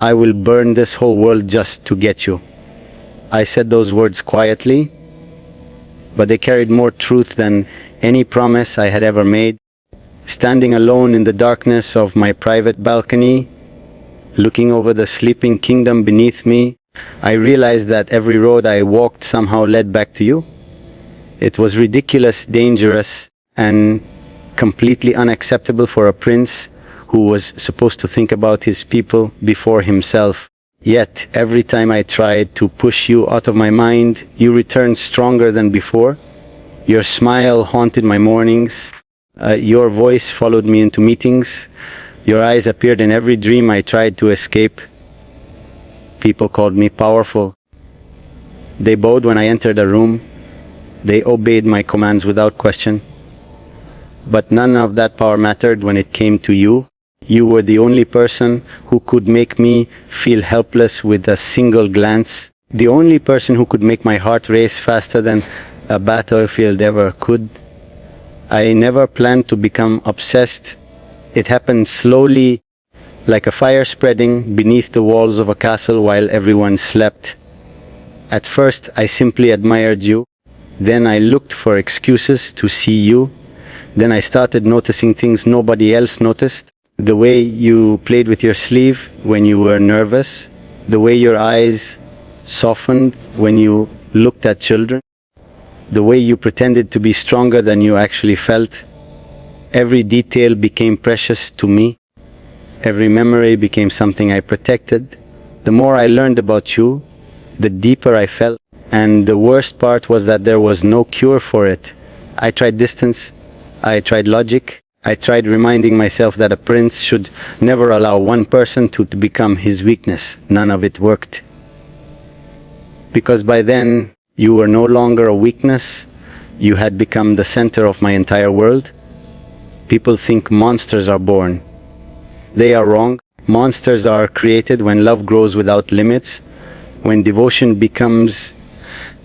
I will burn this whole world just to get you. I said those words quietly, but they carried more truth than any promise I had ever made. Standing alone in the darkness of my private balcony, looking over the sleeping kingdom beneath me, I realized that every road I walked somehow led back to you. It was ridiculous, dangerous, and completely unacceptable for a prince who was supposed to think about his people before himself. Yet, every time I tried to push you out of my mind, you returned stronger than before. Your smile haunted my mornings. Your voice followed me into meetings. Your eyes appeared in every dream I tried to escape. People called me powerful. They bowed when I entered a room. They obeyed my commands without question. But none of that power mattered when it came to you. You were the only person who could make me feel helpless with a single glance. The only person who could make my heart race faster than a battlefield ever could. I never planned to become obsessed. It happened slowly, like a fire spreading beneath the walls of a castle while everyone slept. At first, I simply admired you. Then I looked for excuses to see you. Then I started noticing things nobody else noticed. The way you played with your sleeve when you were nervous. The way your eyes softened when you looked at children. The way you pretended to be stronger than you actually felt. Every detail became precious to me. Every memory became something I protected. The more I learned about you, the deeper I fell. And the worst part was that there was no cure for it. I tried distance. I tried logic. I tried reminding myself that a prince should never allow one person to become his weakness. None of it worked. Because by then, you were no longer a weakness. You had become the center of my entire world. People think monsters are born. They are wrong. Monsters are created when love grows without limits, when devotion becomes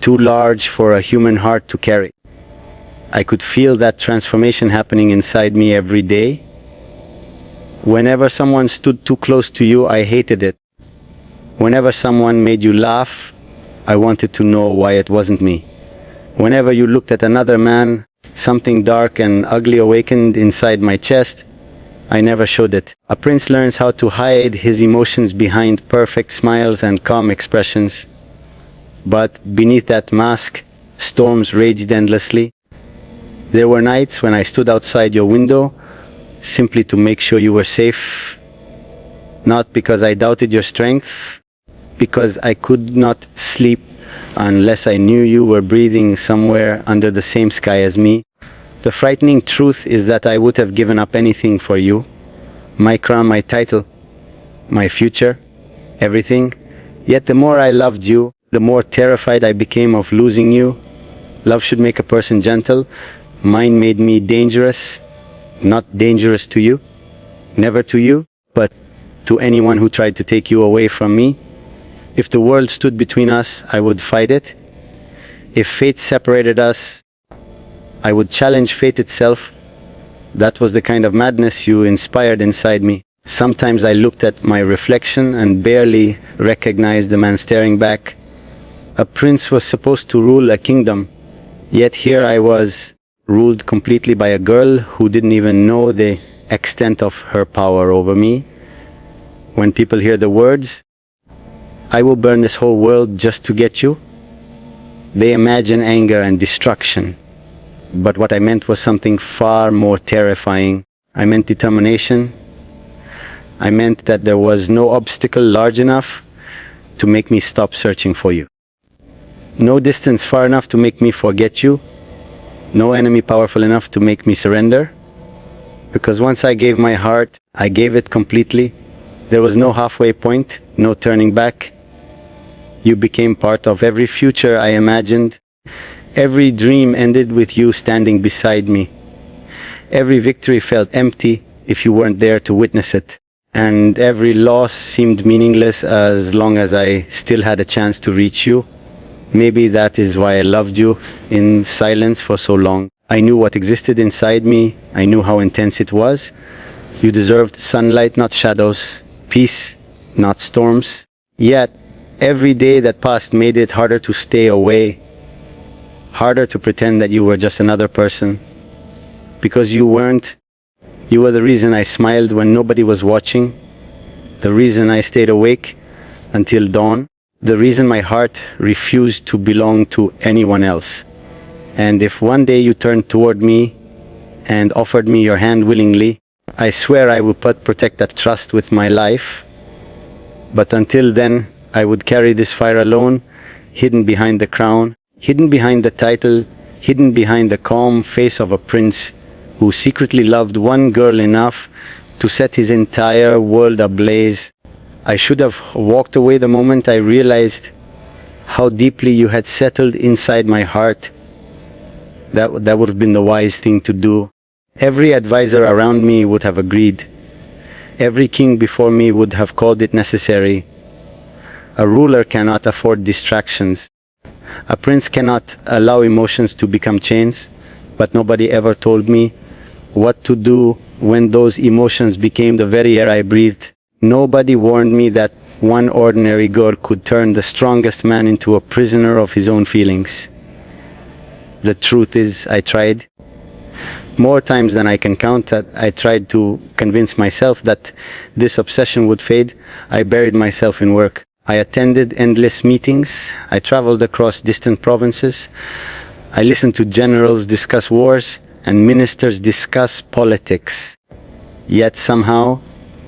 too large for a human heart to carry. I could feel that transformation happening inside me every day. Whenever someone stood too close to you, I hated it. Whenever someone made you laugh, I wanted to know why it wasn't me. Whenever you looked at another man, something dark and ugly awakened inside my chest. I never showed it. A prince learns how to hide his emotions behind perfect smiles and calm expressions. But beneath that mask, storms raged endlessly. There were nights when I stood outside your window simply to make sure you were safe. Not because I doubted your strength, because I could not sleep unless I knew you were breathing somewhere under the same sky as me. The frightening truth is that I would have given up anything for you. My crown, my title, my future, everything. Yet the more I loved you, the more terrified I became of losing you. Love should make a person gentle. Mine made me dangerous. Not dangerous to you, never to you, but to anyone who tried to take you away from me. If the world stood between us, I would fight it. If fate separated us, I would challenge fate itself. That was the kind of madness you inspired inside me. Sometimes I looked at my reflection and barely recognized the man staring back. A prince was supposed to rule a kingdom, yet here I was, ruled completely by a girl who didn't even know the extent of her power over me. When people hear the words, "I will burn this whole world just to get you," they imagine anger and destruction. But what I meant was something far more terrifying. I meant determination. I meant that there was no obstacle large enough to make me stop searching for you. No distance far enough to make me forget you. No enemy powerful enough to make me surrender. Because once I gave my heart, I gave it completely. There was no halfway point, no turning back. You became part of every future I imagined. Every dream ended with you standing beside me. Every victory felt empty if you weren't there to witness it. And every loss seemed meaningless as long as I still had a chance to reach you. Maybe that is why I loved you in silence for so long. I knew what existed inside me. I knew how intense it was. You deserved sunlight, not shadows. Peace, not storms. Yet, every day that passed made it harder to stay away, harder to pretend that you were just another person. Because you weren't. You were the reason I smiled when nobody was watching, the reason I stayed awake until dawn, the reason my heart refused to belong to anyone else. And if one day you turned toward me and offered me your hand willingly, I swear I would protect that trust with my life. But until then, I would carry this fire alone, hidden behind the crown, hidden behind the title, hidden behind the calm face of a prince who secretly loved one girl enough to set his entire world ablaze. I should have walked away the moment I realized how deeply you had settled inside my heart. That would have been the wise thing to do. Every advisor around me would have agreed. Every king before me would have called it necessary. A ruler cannot afford distractions. A prince cannot allow emotions to become chains. But nobody ever told me what to do when those emotions became the very air I breathed. Nobody warned me that one ordinary girl could turn the strongest man into a prisoner of his own feelings. The truth is, I tried. More times than I can count, I tried to convince myself that this obsession would fade. I buried myself in work. I attended endless meetings. I traveled across distant provinces. I listened to generals discuss wars and ministers discuss politics. Yet somehow,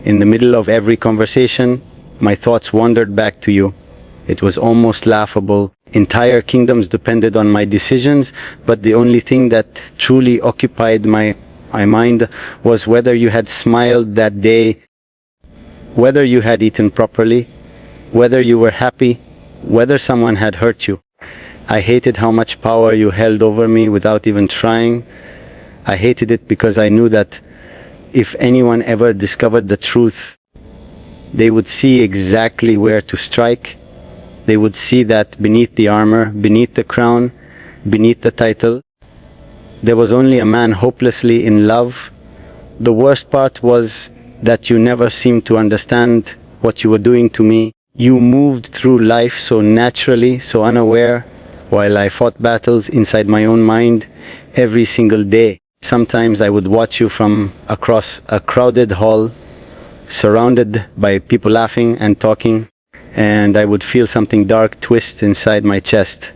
in the middle of every conversation, my thoughts wandered back to you. It was almost laughable. Entire kingdoms depended on my decisions, but the only thing that truly occupied my mind was whether you had smiled that day, whether you had eaten properly, whether you were happy, whether someone had hurt you. I hated how much power you held over me without even trying. I hated it because I knew that if anyone ever discovered the truth, they would see exactly where to strike. They would see that beneath the armor, beneath the crown, beneath the title, there was only a man hopelessly in love. The worst part was that you never seemed to understand what you were doing to me. You moved through life so naturally, so unaware, while I fought battles inside my own mind every single day. Sometimes I would watch you from across a crowded hall, surrounded by people laughing and talking, and I would feel something dark twist inside my chest.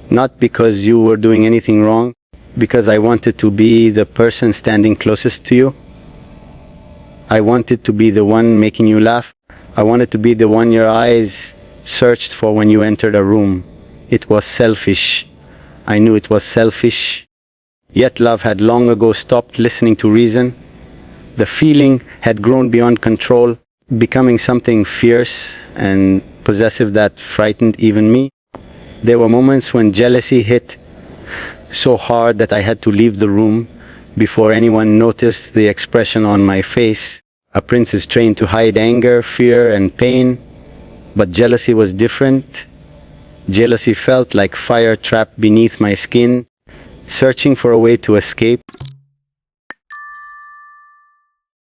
Not because you were doing anything wrong, because I wanted to be the person standing closest to you. I wanted to be the one making you laugh. I wanted to be the one your eyes searched for when you entered a room. It was selfish. I knew it was selfish. Yet love had long ago stopped listening to reason. The feeling had grown beyond control, becoming something fierce and possessive that frightened even me. There were moments when jealousy hit so hard that I had to leave the room before anyone noticed the expression on my face. A prince is trained to hide anger, fear, and pain, but jealousy was different. Jealousy felt like fire trapped beneath my skin, searching for a way to escape.